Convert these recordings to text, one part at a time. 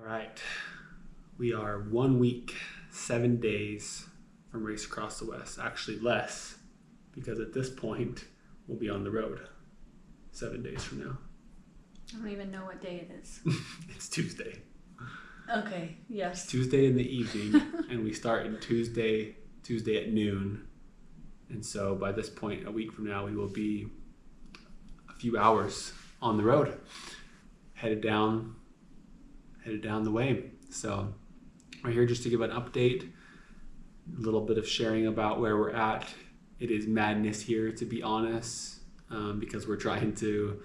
right. We are 1 week, 7 days from Race Across the West. Actually less, because at this point, we'll be on the road 7 days from now. I don't even know what day it is. It's Tuesday. Okay, yes. It's Tuesday in the evening, and we start in Tuesday at noon. And so by this point, a week from now, we will be a few hours on the road, headed down the way. So we're here just to give an update, a little bit of sharing about where we're at. It is madness here, to be honest, because we're trying to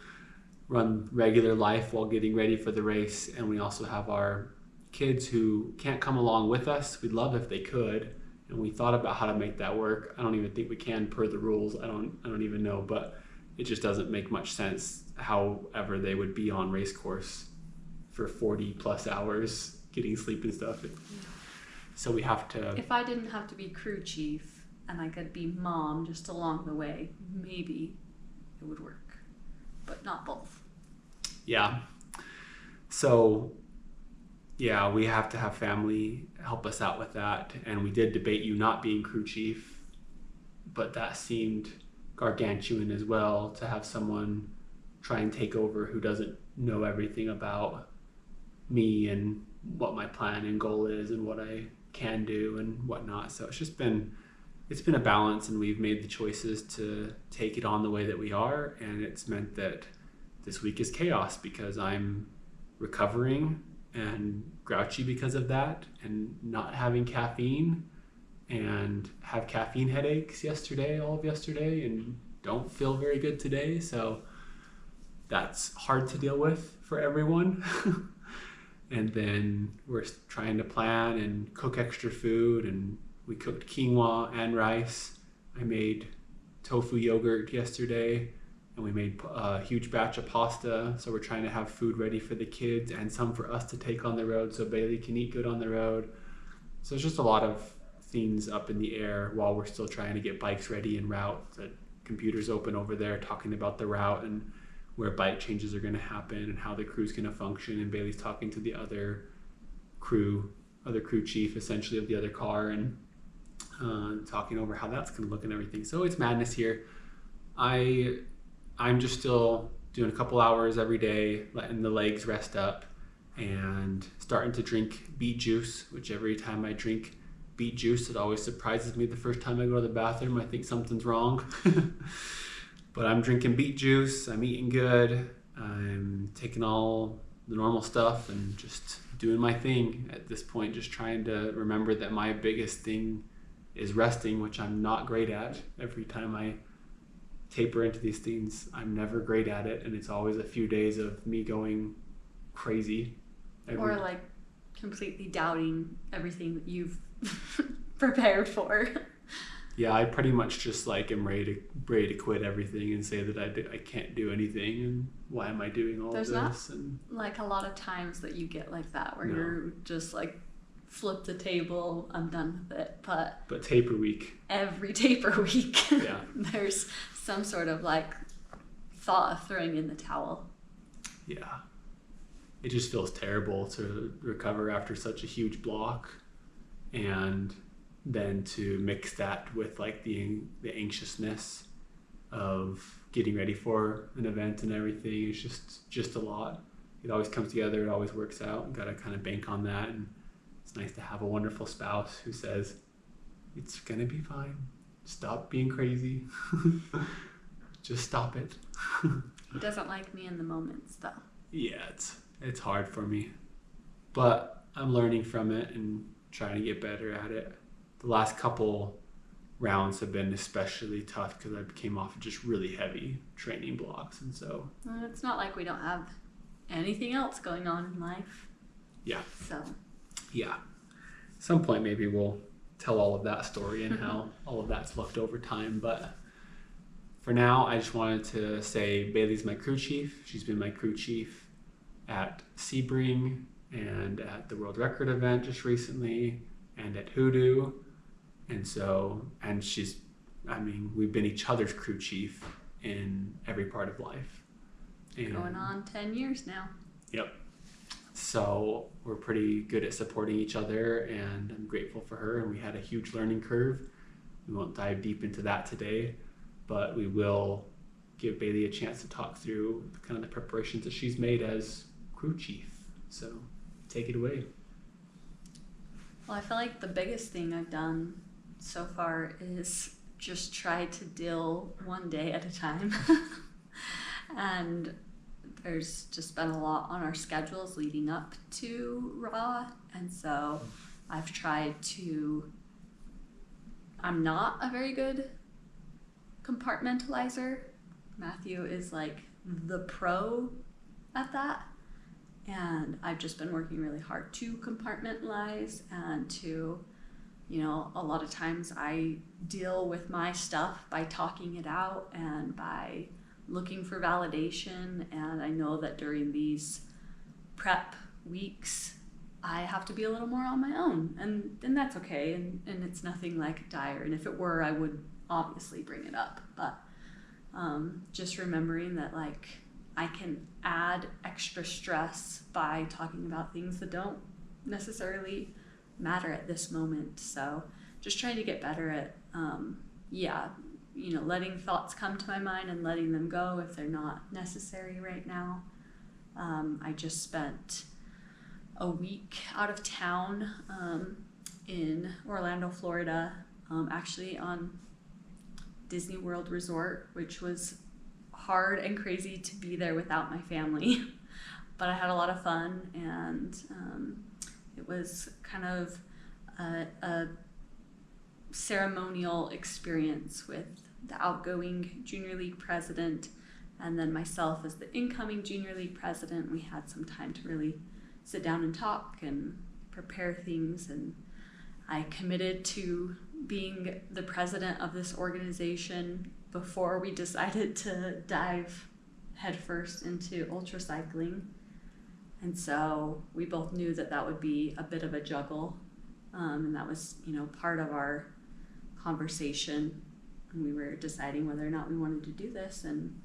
run regular life while getting ready for the race. And we also have our kids who can't come along with us. We'd love if they could. And we thought about how to make that work. I don't even think we can per the rules. I don't even know, but it just doesn't make much sense however they would be on race course for 40 plus hours getting sleep and stuff. So we have to... If I didn't have to be crew chief and I could be mom just along the way, maybe it would work, but not both. Yeah. So yeah, we have to have family help us out with that. And we did debate you not being crew chief, but that seemed gargantuan as well, to have someone try and take over who doesn't know everything about me and what my plan and goal is and what I can do and whatnot. So it's been a balance, and we've made the choices to take it on the way that we are. And it's meant that this week is chaos because I'm recovering and grouchy because of that, and not having caffeine, and have caffeine headaches all of yesterday, and don't feel very good today. So that's hard to deal with for everyone. And then we're trying to plan and cook extra food, and we cooked quinoa and rice. I made tofu yogurt yesterday, and we made a huge batch of pasta. So we're trying to have food ready for the kids and some for us to take on the road so Bailey can eat good on the road. So it's just a lot of things up in the air while we're still trying to get bikes ready en route. The computer's open over there talking about the route and where bike changes are going to happen and how the crew's going to function. And Bailey's talking to the other crew chief essentially of the other car, and talking over how that's going to look and everything. So it's madness here. I'm just still doing a couple hours every day, letting the legs rest up, and starting to drink beet juice, which every time I drink beet juice, it always surprises me the first time I go to the bathroom. I think something's wrong. But I'm drinking beet juice, I'm eating good, I'm taking all the normal stuff and just doing my thing at this point, just trying to remember that my biggest thing is resting, which I'm not great at. Every time I taper into these things, I'm never great at it, and it's always a few days of me going crazy. Or like completely doubting everything that you've prepared for. Yeah, I pretty much just am ready to quit everything and say that I can't do anything, and why am I doing all There's of not this? And a lot of times that you get like that where you're just flip the table, I'm done with it. But taper week. Every taper week, yeah, there's some sort of thought of throwing in the towel. Yeah, it just feels terrible to recover after such a huge block, and then to mix that with the anxiousness of getting ready for an event and everything is just a lot. It always comes together, it always works out. You gotta kind of bank on that, and it's nice to have a wonderful spouse who says, it's gonna be fine, stop being crazy. Just stop it. He doesn't like me in the moments though. Yeah, it's hard for me, but I'm learning from it and trying to get better at it. The last couple rounds have been especially tough because I came off of just really heavy training blocks, and so it's not like we don't have anything else going on in life. Yeah. So yeah, at some point maybe we'll tell all of that story and how all of that's looked over time. But for now, I just wanted to say Bailey's my crew chief. She's been my crew chief at Sebring and at the World Record event just recently, and at Hoodoo. And we've been each other's crew chief in every part of life. And going on 10 years now. Yep. So we're pretty good at supporting each other, and I'm grateful for her. And we had a huge learning curve. We won't dive deep into that today, but we will give Bailey a chance to talk through kind of the preparations that she's made as crew chief. So take it away. Well, I feel like the biggest thing I've done so far is just try to deal one day at a time. And there's just been a lot on our schedules leading up to Raw. And so I've tried to, I'm not a very good compartmentalizer. Matthew is like the pro at that. And I've just been working really hard to compartmentalize and to, you know, a lot of times I deal with my stuff by talking it out and by looking for validation. And I know that during these prep weeks, I have to be a little more on my own. And that's okay. And it's nothing like dire. And if it were, I would obviously bring it up. But just remembering that, like, I can add extra stress by talking about things that don't necessarily matter at this moment. So just trying to get better at, letting thoughts come to my mind and letting them go if they're not necessary right now. I just spent a week out of town in Orlando, Florida, actually on Disney World Resort, which was hard and crazy to be there without my family. But I had a lot of fun, and it was kind of a ceremonial experience with the outgoing Junior League president and then myself as the incoming Junior League president. We had some time to really sit down and talk and prepare things, and I committed to being the president of this organization before we decided to dive headfirst into ultra cycling. And so we both knew that that would be a bit of a juggle. And that was, part of our conversation. And we were deciding whether or not we wanted to do this. And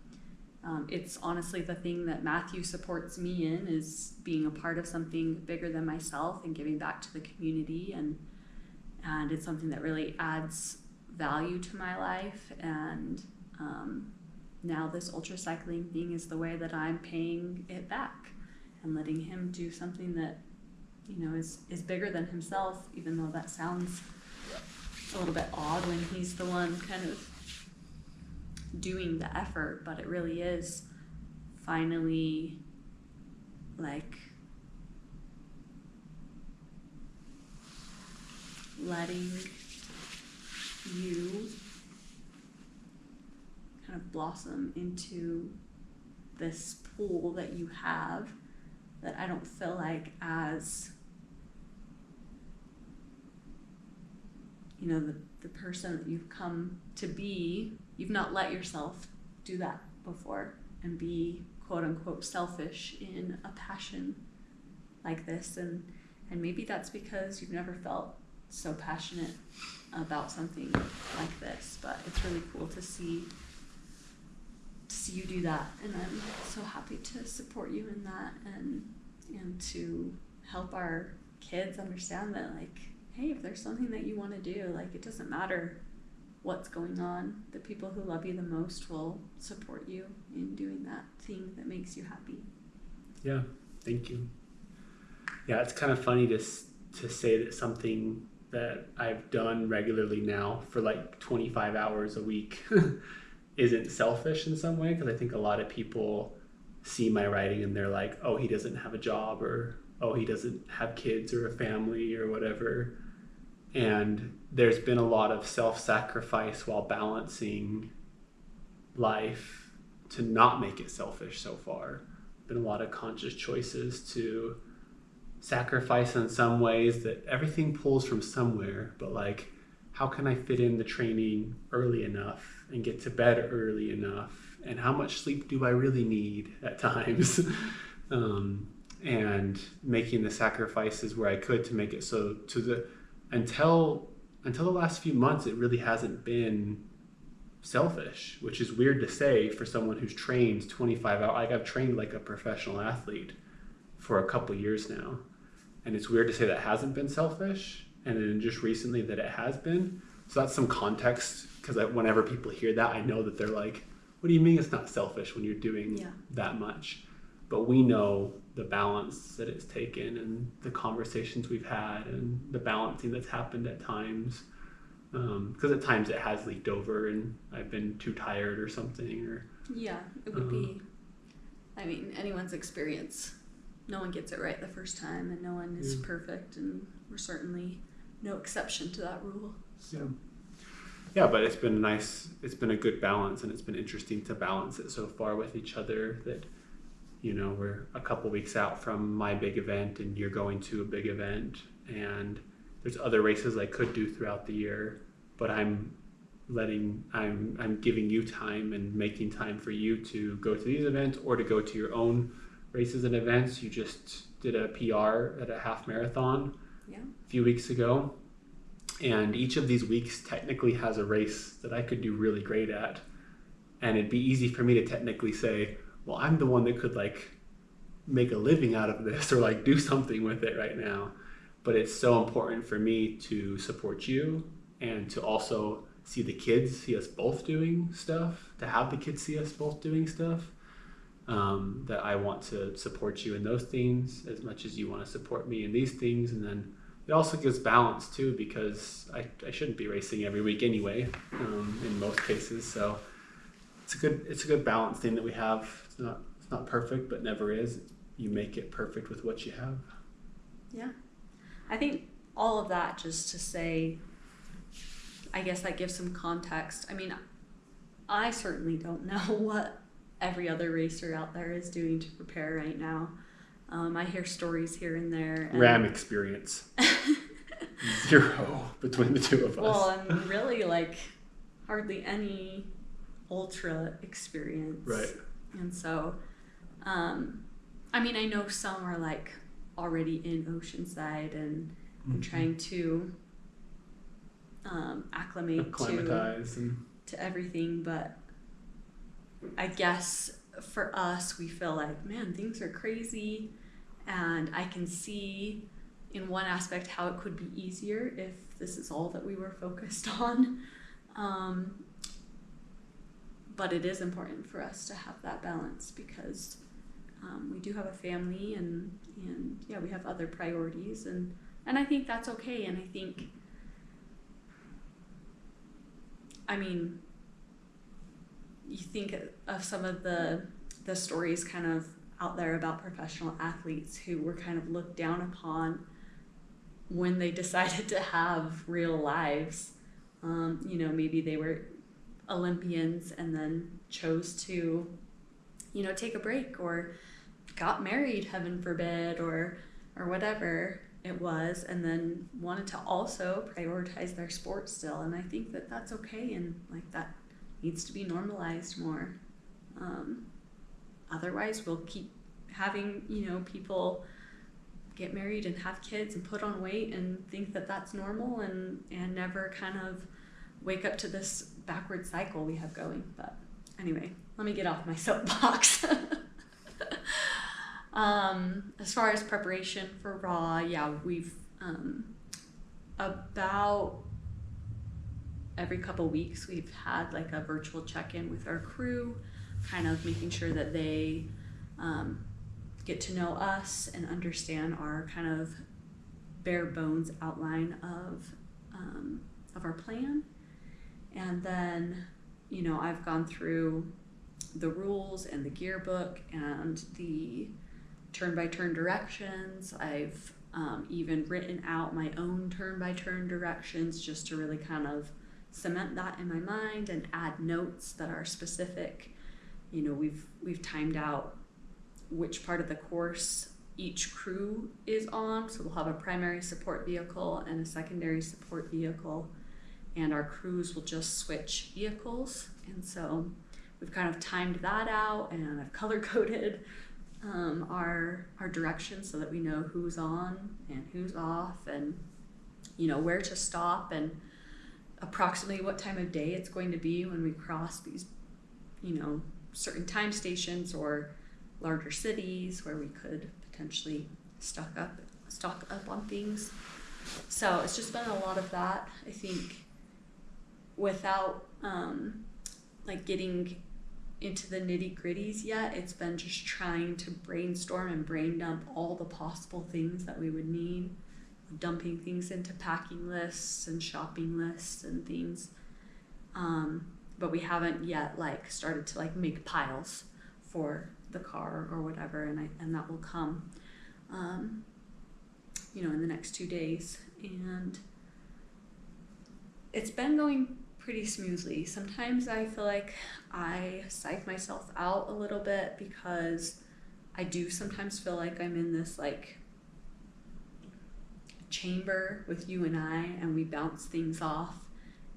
it's honestly the thing that Matthew supports me in, is being a part of something bigger than myself and giving back to the community. And it's something that really adds value to my life. And now this ultra cycling thing is the way that I'm paying it back and letting him do something that, is bigger than himself, even though that sounds a little bit odd when he's the one kind of doing the effort. But it really is finally like letting you kind of blossom into this pool that you have, that I don't feel like as, the person that you've come to be, you've not let yourself do that before and be quote unquote selfish in a passion like this. And maybe that's because you've never felt so passionate about something like this, but it's really cool to see you do that. And I'm so happy to support you in that, and to help our kids understand that, like, hey, if there's something that you want to do, like, it doesn't matter what's going on. The people who love you the most will support you in doing that thing that makes you happy. Yeah, thank you. Yeah, it's kind of funny to say that something that I've done regularly now for like 25 hours a week isn't selfish in some way, because I think a lot of people see my writing and they're like, oh, he doesn't have a job, or oh, he doesn't have kids or a family or whatever. And there's been a lot of self-sacrifice while balancing life to not make it selfish so far. Been a lot of conscious choices to sacrifice in some ways, that everything pulls from somewhere, but like, how can I fit in the training early enough and get to bed early enough, and how much sleep do I really need at times? And making the sacrifices where I could to make it so until the last few months, it really hasn't been selfish, which is weird to say for someone who's trained 25 hours. Like, I've trained like a professional athlete, for a couple years now. And it's weird to say that hasn't been selfish, and then just recently that it has been. So that's some context, because whenever people hear that, I know that they're like, what do you mean it's not selfish when you're doing that much? But we know the balance that it's taken and the conversations we've had and the balancing that's happened at times. Because at times it has leaked over and I've been too tired or something. Or Yeah, it would be, I mean, anyone's experience. No one gets it right the first time, and no one is perfect, and we're certainly no exception to that rule. So. Yeah, but it's been nice. It's been a good balance, and it's been interesting to balance it so far with each other. That, you know, we're a couple weeks out from my big event, and you're going to a big event, and there's other races I could do throughout the year, but I'm giving you time and making time for you to go to these events or to go to your own races and events. You just did a PR at a half marathon a few weeks ago. And each of these weeks technically has a race that I could do really great at. And it'd be easy for me to technically say, well, I'm the one that could like make a living out of this or like do something with it right now. But it's so important for me to support you and to also see the kids see us both doing stuff, to have the kids see us both doing stuff. That I want to support you in those things as much as you want to support me in these things. And then it also gives balance too, because I shouldn't be racing every week anyway, in most cases. So it's a good balance thing that we have. It's not perfect, but never is. You make it perfect with what you have. Yeah, I think all of that just to say, I guess that gives some context. I mean, I certainly don't know what every other racer out there is doing to prepare right now. I hear stories here and there. And Ram experience. 0 between the two of us. Well, and really like hardly any ultra experience. Right. And so, I mean, I know some are like already in Oceanside and trying to acclimatize to everything, but I guess for us, we feel like, man, things are crazy, and I can see in one aspect how it could be easier if this is all that we were focused on. But it is important for us to have that balance because we do have a family and yeah, we have other priorities, and I think that's okay. And I think, I mean, you think of some of the stories kind of out there about professional athletes who were kind of looked down upon when they decided to have real lives. You know, maybe they were Olympians and then chose to, you know, take a break or got married, heaven forbid, or whatever it was, and then wanted to also prioritize their sport still. And I think that that's okay, and like that needs to be normalized more. Otherwise, we'll keep having, you know, people get married and have kids and put on weight and think that that's normal and never kind of wake up to this backward cycle we have going. But anyway, let me get off my soapbox. As far as preparation for Raw, yeah, we've about every couple weeks we've had like a virtual check-in with our crew, kind of making sure that they get to know us and understand our kind of bare bones outline of our plan. And then, you know, I've gone through the rules and the gear book and the turn-by-turn directions. I've even written out my own turn-by-turn directions just to really kind of cement that in my mind and add notes that are specific. You know, we've timed out which part of the course each crew is on. So we'll have a primary support vehicle and a secondary support vehicle, and our crews will just switch vehicles. And so we've kind of timed that out, and I've color-coded our directions so that we know who's on and who's off, and, you know, where to stop and approximately what time of day it's going to be when we cross these, you know, certain time stations or larger cities where we could potentially stock up on things. So it's just been a lot of that. I think without like getting into the nitty-gritties yet, it's been just trying to brainstorm and brain dump all the possible things that we would need, dumping things into packing lists and shopping lists and things. But we haven't yet like started to like make piles for the car or whatever, and that will come in the next 2 days. And it's been going pretty smoothly. Sometimes I feel like I psych myself out a little bit because I do sometimes feel like I'm in this like chamber with you and I, and we bounce things off,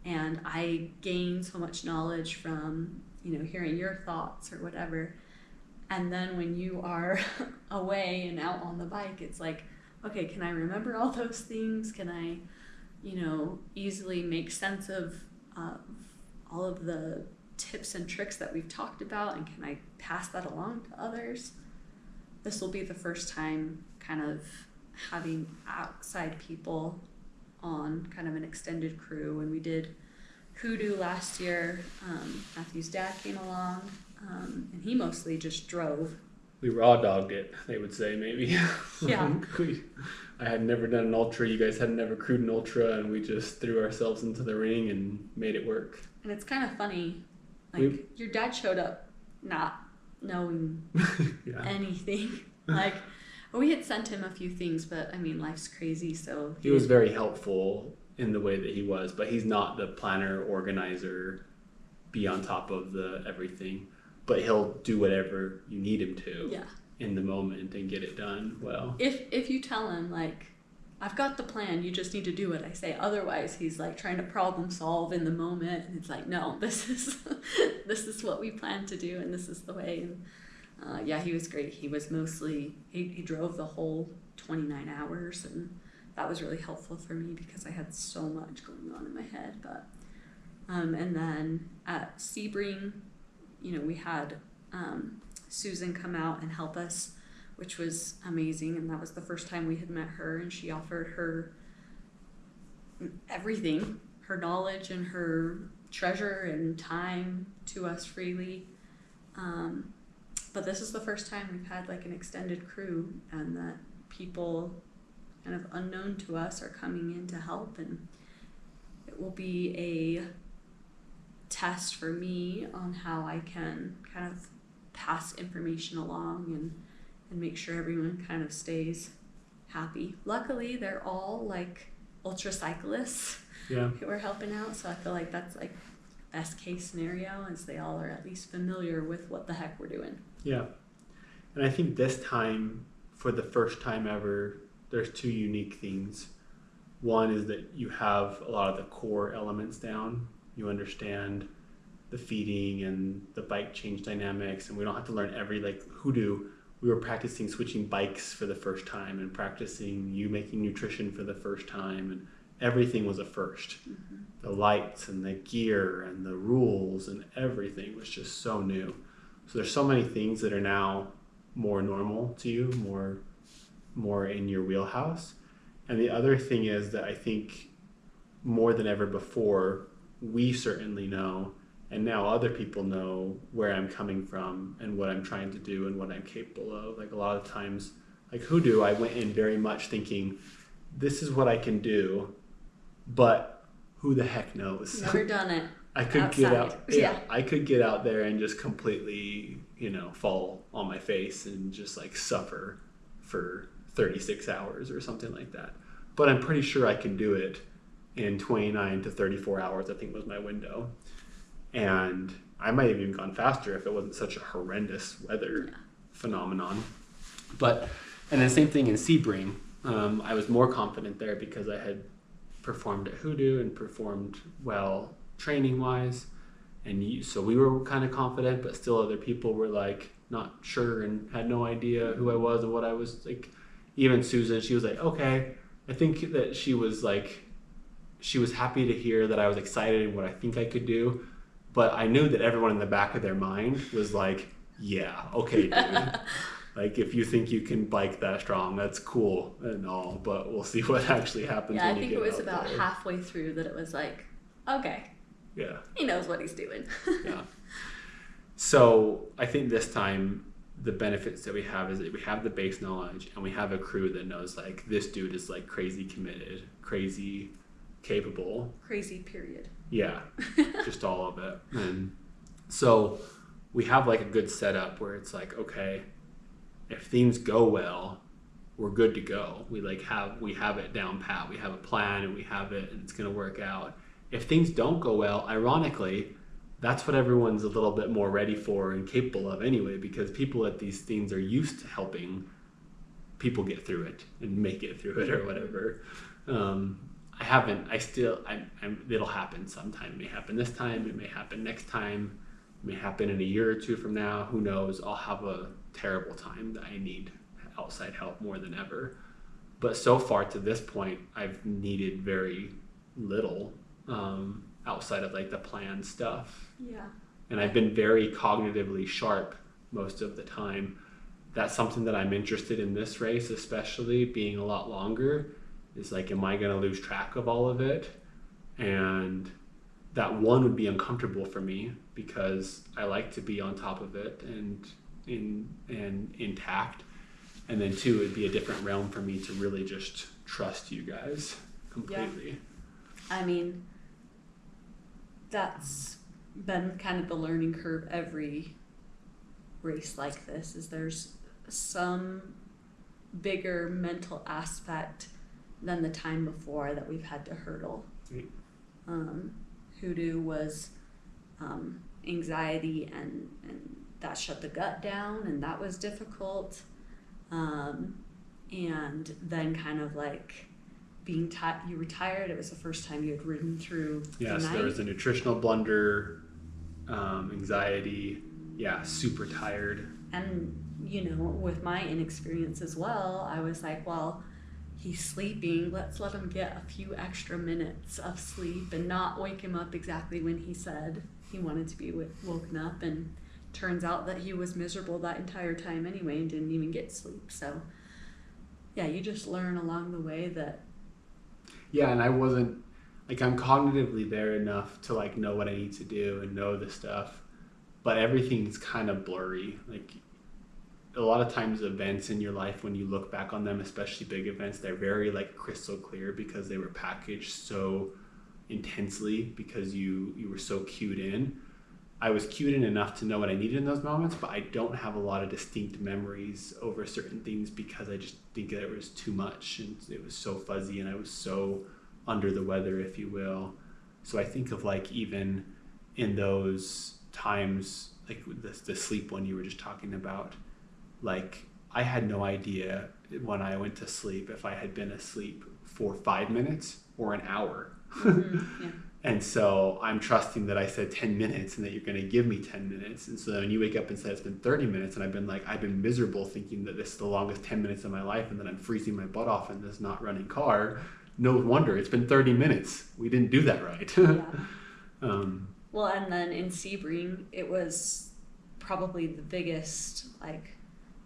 and I gain so much knowledge from hearing your thoughts or whatever. And then when you are away and out on the bike, it's like, okay, can I remember all those things? Can I easily make sense of all of the tips and tricks that we've talked about, and can I pass that along to others? This will be the first time kind of having outside people on kind of an extended crew. When we did Hoodoo last year, Matthew's dad came along, and he mostly just drove. We raw dogged it, they would say, maybe. Yeah. I had never done an ultra, you guys had never crewed an ultra, and we just threw ourselves into the ring and made it work. And it's kind of funny, like your dad showed up not knowing anything. Like, we had sent him a few things, but I mean, life's crazy, so he was very helpful in the way that he was, but he's not the planner, organizer, be on top of the everything. But he'll do whatever you need him to in the moment and get it done well. If you tell him, like, I've got the plan, you just need to do what I say. Otherwise, he's like trying to problem solve in the moment, and it's like, no, this is what we plan to do, and this is the way. And he was great. He was mostly he drove the whole 29 hours, and that was really helpful for me because I had so much going on in my head. But and then at Sebring, we had Susan come out and help us, which was amazing. And that was the first time we had met her, and she offered her everything, her knowledge and her treasure and time to us freely. But this is the first time we've had like an extended crew, and that people kind of unknown to us are coming in to help. And it will be a test for me on how I can kind of pass information along and make sure everyone kind of stays happy. Luckily, they're all like ultra cyclists who are helping out, so I feel like that's like best case scenario, is they all are at least familiar with what the heck we're doing. Yeah. And I think this time, for the first time ever, there's two unique things. One is that you have a lot of the core elements down. You understand the feeding and the bike change dynamics, and we don't have to learn every, like Hoodoo, we were practicing switching bikes for the first time and practicing you making nutrition for the first time, and everything was a first. Mm-hmm. The lights and the gear and the rules and everything was just so new. So there's so many things that are now more normal to you, more in your wheelhouse. And the other thing is that I think more than ever before, we certainly know, and now other people know where I'm coming from and what I'm trying to do and what I'm capable of. Like a lot of times, like Hoodoo, I went in very much thinking, this is what I can do, but who the heck knows? Never done it. I could outside. get out. Yeah, I could get out there and just completely, fall on my face and just like suffer for 36 hours or something like that. But I'm pretty sure I can do it in 29 to 34 hours, I think was my window. And I might have even gone faster if it wasn't such a horrendous weather phenomenon. And the same thing in Sebring. I was more confident there because I had performed at Hoodoo and performed well training-wise. And so we were kind of confident, but still other people were like not sure and had no idea who I was and what I was like. Even Susan, she was like, okay. I think that she was happy to hear that I was excited and what I think I could do. But I knew that everyone in the back of their mind was like, yeah, okay, dude. Like, if you think you can bike that strong, that's cool and all, but we'll see what actually happens. Yeah, when I you think get it was out about there. halfway through that it was like, okay, Yeah. he knows what he's doing. Yeah. So I think this time the benefits that we have is that we have the base knowledge and we have a crew that knows like this dude is like crazy committed, crazy capable. Crazy period. Yeah. Just all of it. And so we have like a good setup where it's like, okay, if things go well, we're good to go. We have it down pat. We have a plan and we have it and it's going to work out. If things don't go well, ironically, that's what everyone's a little bit more ready for and capable of anyway, because people at these things are used to helping people get through it and make it through it or whatever. It'll happen sometime. It may happen this time. It may happen next time. It may happen in a year or two from now. Who knows? I'll have a terrible time that I need outside help more than ever. But so far to this point, I've needed very little outside of like the planned stuff. Yeah. And I've been very cognitively sharp most of the time. That's something that I'm interested in this race, especially being a lot longer, is like, am I going to lose track of all of it? And that one would be uncomfortable for me because I like to be on top of it and intact. And then two, it'd be a different realm for me to really just trust you guys completely. Yeah. I mean, that's been kind of the learning curve every race like this, is there's some bigger mental aspect than the time before that we've had to hurdle. Right. Hoodoo was anxiety and that shut the gut down and that was difficult. And then kind of like being you were tired. It was the first time you had ridden through the Yes, night. there was a nutritional blunder, anxiety, super tired. And, with my inexperience as well, I was like, well, he's sleeping. Let's let him get a few extra minutes of sleep and not wake him up exactly when he said he wanted to be woken up. And turns out that he was miserable that entire time anyway and didn't even get sleep. So, yeah, you just learn along the way that. Yeah, and I wasn't, like, I'm cognitively there enough to, like, know what I need to do and know the stuff. But everything's kind of blurry. Like, a lot of times events in your life, when you look back on them, especially big events, they're very, like, crystal clear because they were packaged so intensely because you were so cued in. I was cued in enough to know what I needed in those moments, but I don't have a lot of distinct memories over certain things because I just think that it was too much and it was so fuzzy and I was so under the weather, if you will. So I think of, like, even in those times, like the sleep one you were just talking about, like, I had no idea when I went to sleep if I had been asleep for 5 minutes or an hour. Mm-hmm, yeah. And so I'm trusting that I said 10 minutes and that you're going to give me 10 minutes. And so when you wake up and say it's been 30 minutes and I've been miserable thinking that this is the longest 10 minutes of my life and that I'm freezing my butt off in this not running car, no wonder it's been 30 minutes. We didn't do that right. Yeah. Well, and then in Sebring, it was probably the biggest, like,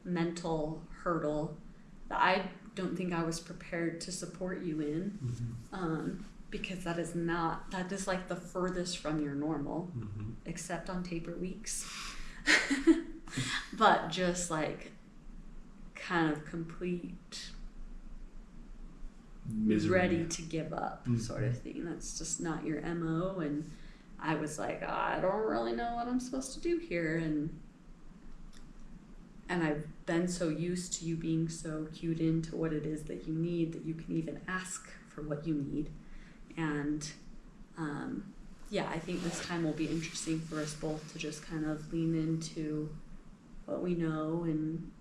mental hurdle that I don't think I was prepared to support you in. Mm-hmm. Because that is like the furthest from your normal, Mm-hmm. except on taper weeks. But just like kind of complete Misery. ready to give up sort of thing. That's just not your MO. And I was like, I don't really know what I'm supposed to do here. And I've been so used to you being so cued into what it is that you need that you can even ask for what you need. And I think this time will be interesting for us both to just kind of lean into what we know and,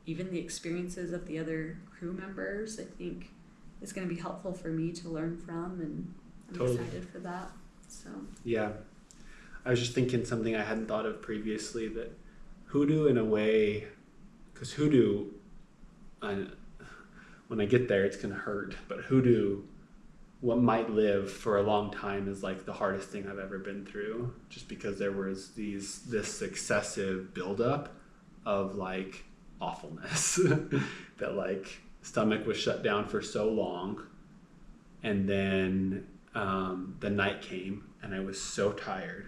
even the experiences of the other crew members, I think is going to be helpful for me to learn from, and I'm Totally. excited for that. So Yeah. I was just thinking something I hadn't thought of previously, that Hoodoo, in a way, because Hoodoo, when I get there, it's going to hurt, but Hoodoo, what might live for a long time, is like the hardest thing I've ever been through, just because there was this excessive buildup of, like, awfulness that like stomach was shut down for so long, and then the night came and I was so tired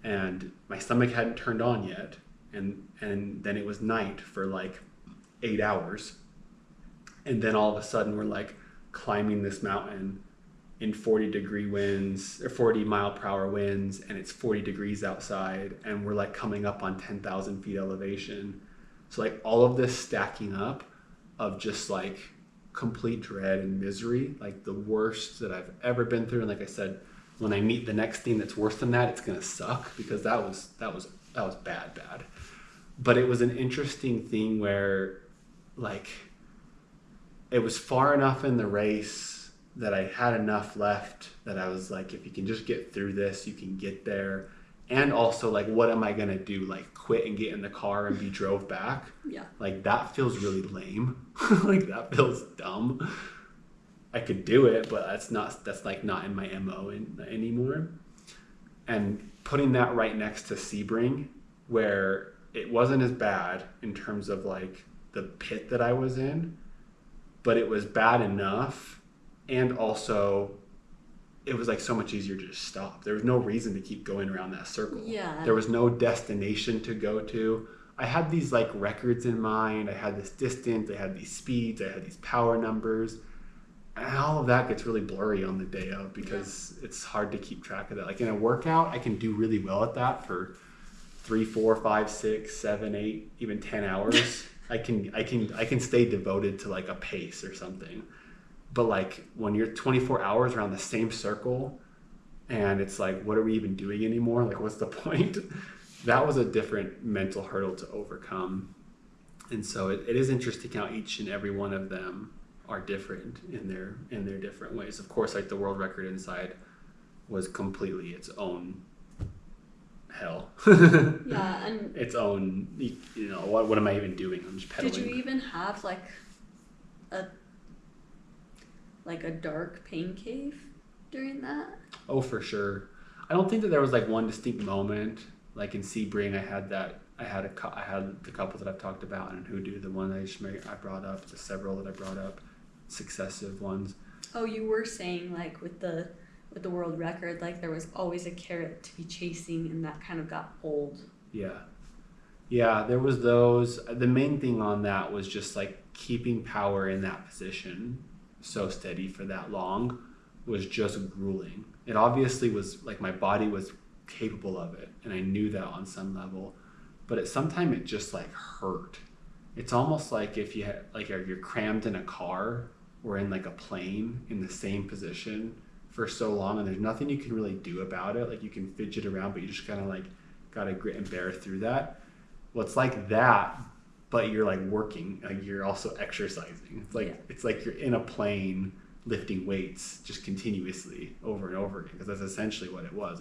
and my stomach hadn't turned on yet, and then it was night for like 8 hours, and then all of a sudden we're like climbing this mountain in 40-degree winds or 40-mile-per-hour winds, and it's 40 degrees outside, and we're like coming up on 10,000 feet elevation. So like all of this stacking up of just like complete dread and misery, like the worst that I've ever been through. And like I said, when I meet the next thing that's worse than that, it's gonna suck, because that was bad. But it was an interesting thing where like it was far enough in the race that I had enough left that I was like, if you can just get through this, you can get there. And also like, what am I gonna do? Like quit and get in the car and be drove back? Yeah. Like that feels really lame. Like that feels dumb. I could do it, but that's like not in my MO anymore. And putting that right next to Sebring, where it wasn't as bad in terms of like the pit that I was in, but it was bad enough, and also it was like so much easier to just stop. There was no reason to keep going around that circle. Yeah. There was no destination to go to. I had these like records in mind. I had this distance, I had these speeds, I had these power numbers. And all of that gets really blurry on the day of, because it's hard to keep track of that. Like in a workout, I can do really well at that for 3, 4, 5, 6, 7, 8, even 10 hours. I can stay devoted to like a pace or something. But like when you're 24 hours around the same circle, and it's like, what are we even doing anymore? Like, what's the point? That was a different mental hurdle to overcome. And so it is interesting how each and every one of them are different in their different ways. Of course, like the world record inside was completely its own hell. Yeah, and its own, you know, what am I even doing? I'm just pedaling. did you even have like a dark pain cave during that? Oh, for sure. I don't think that there was like one distinct moment. Like in Sebring, I had the couple that I've talked about, and in Hoodoo, the one I brought up, the several that I brought up, successive ones. Oh, you were saying like with the world record, like there was always a carrot to be chasing, and that kind of got old. Yeah, there was those. The main thing on that was just like keeping power in that position so steady for that long was just grueling. It obviously was like my body was capable of it, and I knew that on some level, but at some time it just like hurt. It's almost like if you had, like, you're crammed in a car or in like a plane in the same position for so long, and there's nothing you can really do about it. Like you can fidget around, but you just kind of like gotta grit and bear through that. Well, it's like that, but you're like working, like you're also exercising. It's like you're in a plane lifting weights just continuously over and over again, because that's essentially what it was.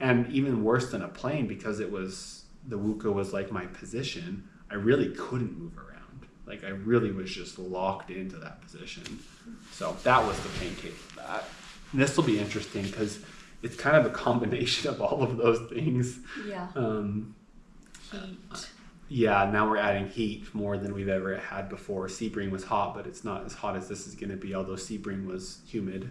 And even worse than a plane, because it was, the Wuka was like my position, I really couldn't move around. Like I really was just locked into that position. So that was the pain cave for that. And this will be interesting because it's kind of a combination of all of those things. Yeah. Heat. Yeah, now we're adding heat more than we've ever had before. Sebring was hot, but it's not as hot as this is going to be, although Sebring was humid.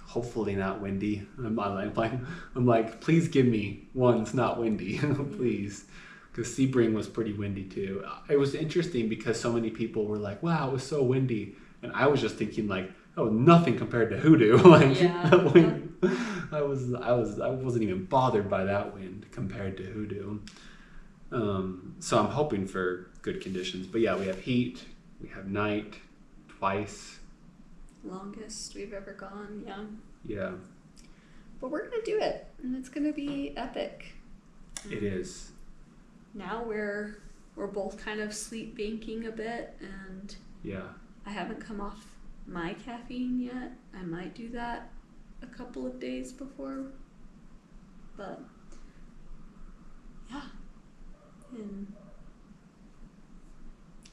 Hopefully not windy. I'm like, please give me one that's not windy, please. Because Sebring was pretty windy too. It was interesting because so many people were like, wow, it was so windy. And I was just thinking like, oh, nothing compared to Hoodoo. That wind, I wasn't even bothered by that wind compared to Hoodoo. So I'm hoping for good conditions. But yeah, we have heat, we have night, twice. Longest we've ever gone, yeah. Yeah. But we're gonna do it, and it's gonna be epic. It is. Now we're both kind of sleep banking a bit, and yeah, I haven't come off my caffeine yet. I might do that a couple of days before, but yeah. And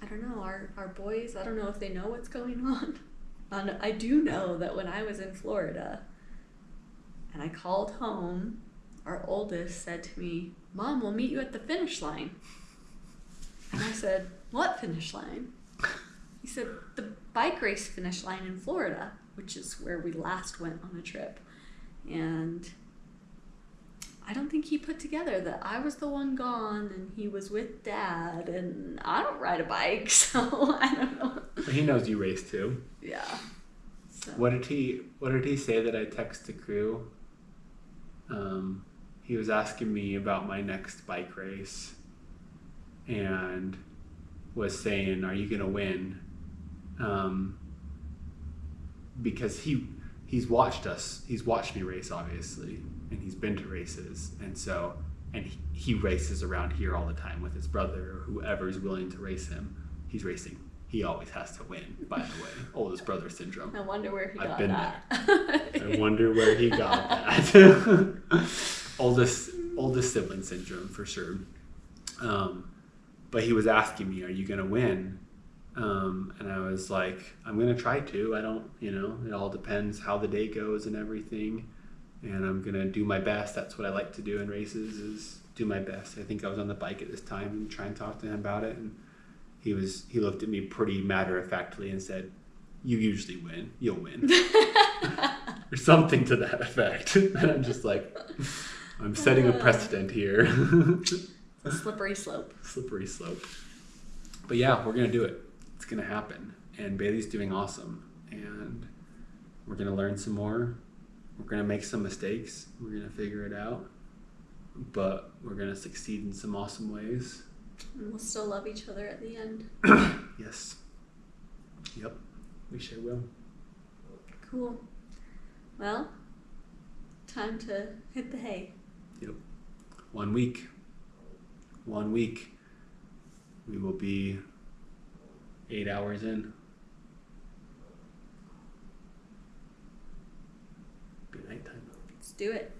I don't know, our boys, I don't know if they know what's going on. I do know that when I was in Florida and I called home, our oldest said to me, Mom, we'll meet you at the finish line. And I said, what finish line? He said, the bike race finish line in Florida, which is where we last went on a trip. And I don't think he put together that I was the one gone and he was with Dad, and I don't ride a bike, so I don't know. But he knows you race too. Yeah. So. What did he say that I text the crew? He was asking me about my next bike race and was saying, "Are you gonna win?" Because he's watched me race, obviously, and he's been to races, and he races around here all the time with his brother or whoever's willing to race him. He's racing. He always has to win, by the way. Oldest brother syndrome. I wonder where he I've got been that. there. I wonder where he got that. oldest sibling syndrome for sure. But he was asking me, "Are you gonna win?" And I was like, "I'm gonna try to. I don't, it all depends how the day goes and everything. And I'm gonna do my best. That's what I like to do in races, is do my best." I think I was on the bike at this time and try and talk to him about it, and he looked at me pretty matter-of-factly and said, "You usually win. You'll win." Or something to that effect. And I'm just like, I'm setting a precedent here. It's a slippery slope. Slippery slope. But yeah, we're gonna do it. It's gonna happen. And Bailey's doing awesome. And we're gonna learn some more. We're gonna make some mistakes. We're gonna figure it out. But we're gonna succeed in some awesome ways. And we'll still love each other at the end. Yes. Yep. We sure will. Cool. Well, time to hit the hay. Yep. 1 week. 1 week. We will be 8 hours in. Be nighttime. Let's do it.